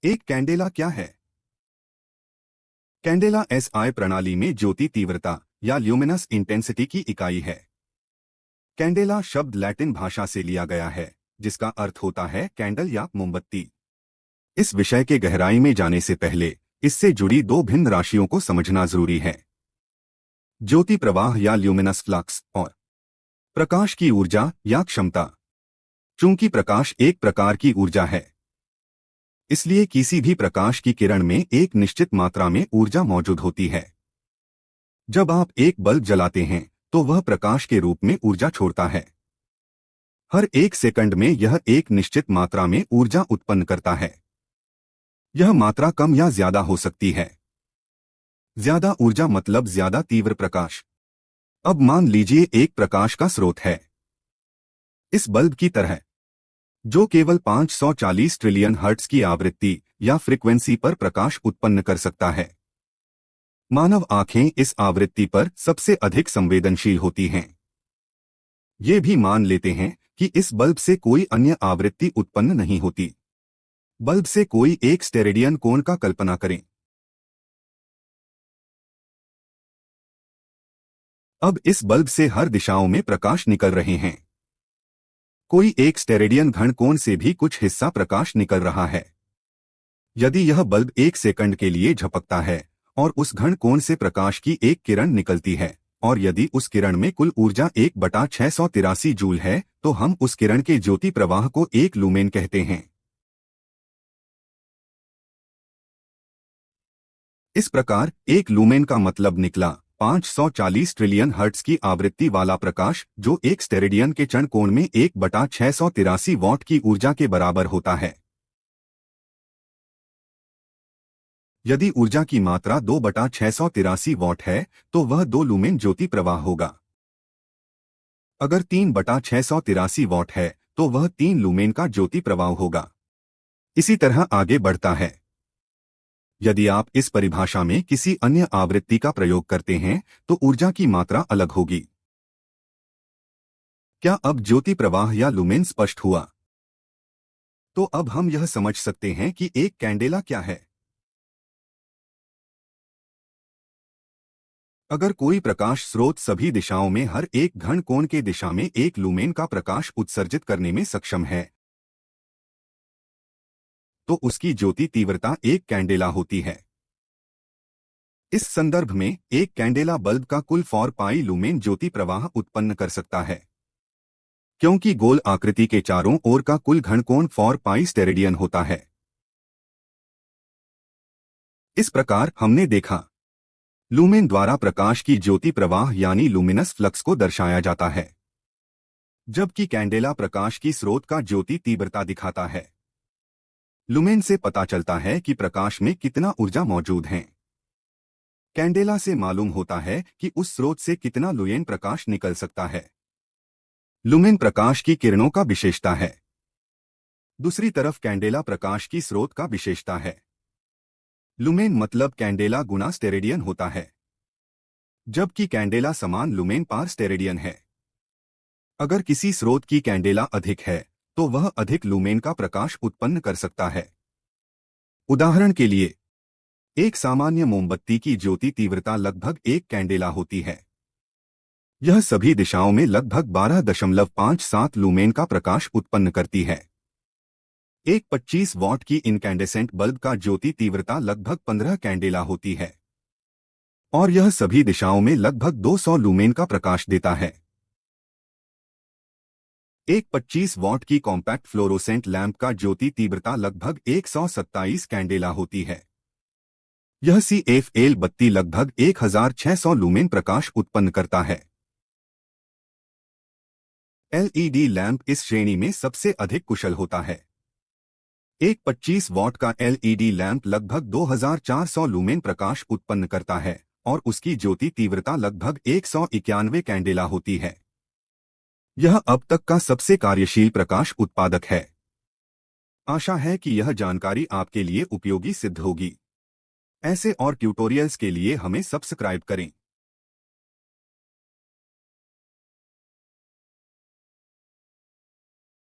एक कैंडेला क्या है? कैंडेला एसआई प्रणाली में ज्योति तीव्रता या ल्यूमिनस इंटेंसिटी की इकाई है। कैंडेला शब्द लैटिन भाषा से लिया गया है, जिसका अर्थ होता है कैंडल या मोमबत्ती। इस विषय के गहराई में जाने से पहले इससे जुड़ी दो भिन्न राशियों को समझना जरूरी है। ज्योति प्रवाह या ल्यूमिनस फ्लक्स और प्रकाश की ऊर्जा या क्षमता। चूंकि प्रकाश एक प्रकार की ऊर्जा है, इसलिए किसी भी प्रकाश की किरण में एक निश्चित मात्रा में ऊर्जा मौजूद होती है। जब आप एक बल्ब जलाते हैं तो वह प्रकाश के रूप में ऊर्जा छोड़ता है। हर एक सेकंड में यह एक निश्चित मात्रा में ऊर्जा उत्पन्न करता है। यह मात्रा कम या ज्यादा हो सकती है। ज्यादा ऊर्जा मतलब ज्यादा तीव्र प्रकाश। अब मान लीजिए एक प्रकाश का स्रोत है, इस बल्ब की तरह, जो केवल 540 ट्रिलियन हर्ट्ज की आवृत्ति या फ्रीक्वेंसी पर प्रकाश उत्पन्न कर सकता है। मानव आंखें इस आवृत्ति पर सबसे अधिक संवेदनशील होती हैं। ये भी मान लेते हैं कि इस बल्ब से कोई अन्य आवृत्ति उत्पन्न नहीं होती। बल्ब से कोई एक स्टेरेडियन कोण का कल्पना करें। अब इस बल्ब से हर दिशाओं में प्रकाश निकल रहे हैं। कोई एक स्टेरेडियन घन कोण से भी कुछ हिस्सा प्रकाश निकल रहा है। यदि यह बल्ब एक सेकंड के लिए झपकता है और उस घन कोण से प्रकाश की एक किरण निकलती है, और यदि उस किरण में कुल ऊर्जा 1/683 जूल है, तो हम उस किरण के ज्योति प्रवाह को 1 लूमेन कहते हैं। इस प्रकार 1 लूमेन का मतलब निकला 540 ट्रिलियन हर्ट्ज की आवृत्ति वाला प्रकाश, जो एक स्टेरेडियन के चण कोण में 1/683 वॉट की ऊर्जा के बराबर होता है। यदि ऊर्जा की मात्रा 2/683 वॉट है, तो वह 2 लूमेन ज्योति प्रवाह होगा। अगर 3/683 वॉट है, तो वह 3 लूमेन का ज्योति प्रवाह होगा। इसी तरह आगे बढ़ता है। यदि आप इस परिभाषा में किसी अन्य आवृत्ति का प्रयोग करते हैं, तो ऊर्जा की मात्रा अलग होगी। क्या अब ज्योति प्रवाह या लुमेन स्पष्ट हुआ? तो अब हम यह समझ सकते हैं कि एक कैंडेला क्या है। अगर कोई प्रकाश स्रोत सभी दिशाओं में हर एक घन कोण के दिशा में 1 लूमेन का प्रकाश उत्सर्जित करने में सक्षम है, तो उसकी ज्योति तीव्रता एक कैंडेला होती है। इस संदर्भ में एक कैंडेला बल्ब का कुल 4 पाई लूमेन ज्योति प्रवाह उत्पन्न कर सकता है, क्योंकि गोल आकृति के चारों ओर का कुल घनकोण 4 पाई स्टेरेडियन होता है। इस प्रकार हमने देखा, लूमेन द्वारा प्रकाश की ज्योति प्रवाह यानी लुमिनस फ्लक्स को दर्शाया जाता है, जबकि कैंडेला प्रकाश की स्रोत का ज्योति तीव्रता दिखाता है। लुमेन से पता चलता है कि प्रकाश में कितना ऊर्जा मौजूद है। कैंडेला से मालूम होता है कि उस स्रोत से कितना लुमेन प्रकाश निकल सकता है। लुमेन प्रकाश की किरणों का विशेषता है। दूसरी तरफ कैंडेला प्रकाश की स्रोत का विशेषता है। लुमेन मतलब कैंडेला गुना स्टेरेडियन होता है, जबकि कैंडेला समान लुमेन पार स्टेरेडियन है। अगर किसी स्रोत की कैंडेला अधिक है, तो वह अधिक लुमेन का प्रकाश उत्पन्न कर सकता है। उदाहरण के लिए, एक सामान्य मोमबत्ती की ज्योति तीव्रता लगभग 1 कैंडेला होती है। यह सभी दिशाओं में लगभग 12.57 लूमेन का प्रकाश उत्पन्न करती है। एक 25 वॉट की इनकैंडेसेंट बल्ब का ज्योति तीव्रता लगभग 15 कैंडेला होती है, और यह सभी दिशाओं में लगभग 200 लूमेन का प्रकाश देता है। एक 25 वॉट की कॉम्पैक्ट फ्लोरोसेंट लैंप का ज्योति तीव्रता लगभग 127 कैंडेला होती है। यह CFL बत्ती लगभग 1600 लूमेन प्रकाश उत्पन्न करता है। LED लैंप इस श्रेणी में सबसे अधिक कुशल होता है। एक 25 वॉट का LED लैंप लगभग 2400 लूमेन प्रकाश उत्पन्न करता है, और उसकी ज्योति तीव्रता लगभग 191 कैंडेला होती है। यह अब तक का सबसे कार्यशील प्रकाश उत्पादक है। आशा है कि यह जानकारी आपके लिए उपयोगी सिद्ध होगी। ऐसे और ट्यूटोरियल्स के लिए हमें सब्सक्राइब करें।